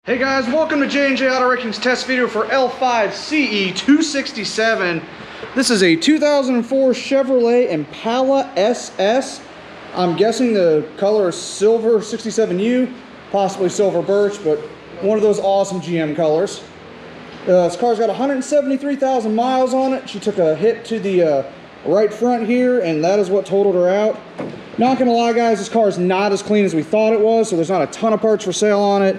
Hey guys, welcome to J&J Auto Wrecking's test video for L5CE267. This is a 2004 Chevrolet Impala SS. I'm guessing the color is silver 67U, possibly silver birch, but one of those awesome GM colors. This car's got 173,000 miles on it. She took a hit to the right front here, and that is what totaled her out. Not gonna lie guys, this car is not as clean as we thought it was, so there's not a ton of parts for sale on it.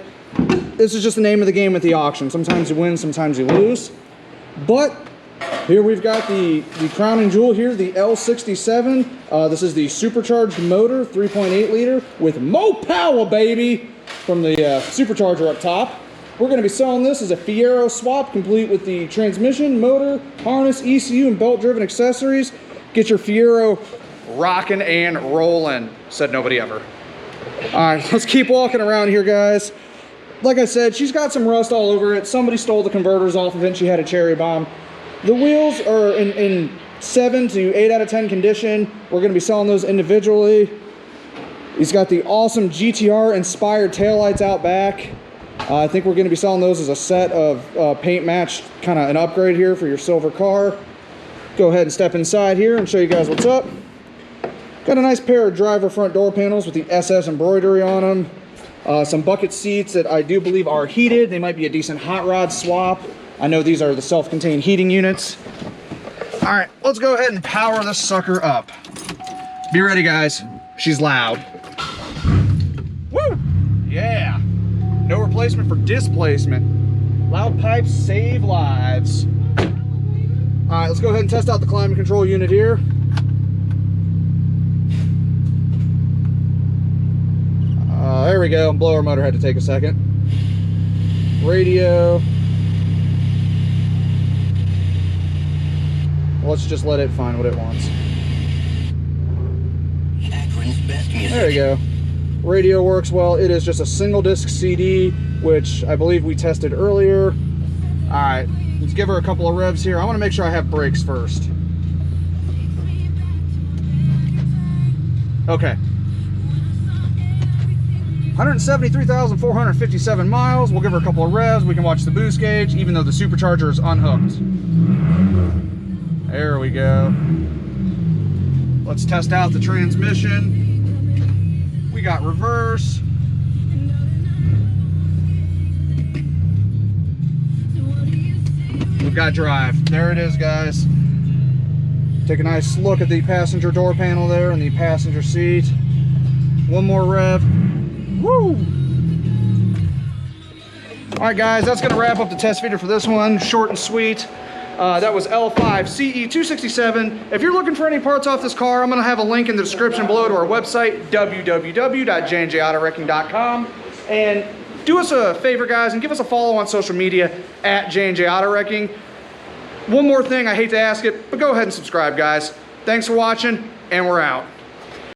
This is just the name of the game at the auction. Sometimes you win, sometimes you lose. But here we've got the crown and jewel here, the L67. This is the supercharged motor, 3.8 liter with more power, baby, from the supercharger up top. We're going to be selling this as a Fiero swap, complete with the transmission, motor, harness, ECU, and belt-driven accessories. Get your Fiero rocking and rolling, said nobody ever. All right, let's keep walking around here, guys. Like I said, she's got some rust all over it. Somebody stole the converters off of it and she had a cherry bomb. The wheels are in 7 to 8 out of 10 condition. We're going to be selling those individually. He's got the awesome GTR inspired taillights out back. I think we're going to be selling those as a set of paint match, kind of an upgrade here for your silver car. Go ahead and step inside here and show you guys what's up. Got a nice pair of driver front door panels with the SS embroidery on them. Some bucket seats that I do believe are heated. They might be a decent hot rod swap. I know these are the self-contained heating units. All right, let's go ahead and power this sucker up. Be ready, guys. She's loud. Woo! Yeah. No replacement for displacement. Loud pipes save lives. All right, let's go ahead and test out the climate control unit here. There we go. Blower motor had to take a second. Radio. Let's just let it find what it wants. There we go. Radio works well. It is just a single disc CD, which I believe we tested earlier. All right, let's give her a couple of revs here. I want to make sure I have brakes first. Okay. 173,457 miles. We'll give her a couple of revs. We can watch the boost gauge, even though the supercharger is unhooked. There we go. Let's test out the transmission. We got reverse. We've got drive. There it is, guys. Take a nice look at the passenger door panel there and the passenger seat. One more rev. Woo! All right, guys, that's going to wrap up the test video for this one. Short and sweet. That was L5CE267. If you're looking for any parts off this car, I'm going to have a link in the description below to our website, www.jnjautoracking.com. And do us a favor, guys, and give us a follow on social media at J&J Auto Wrecking. One more thing, I hate to ask it, but go ahead and subscribe, guys. Thanks for watching, and we're out.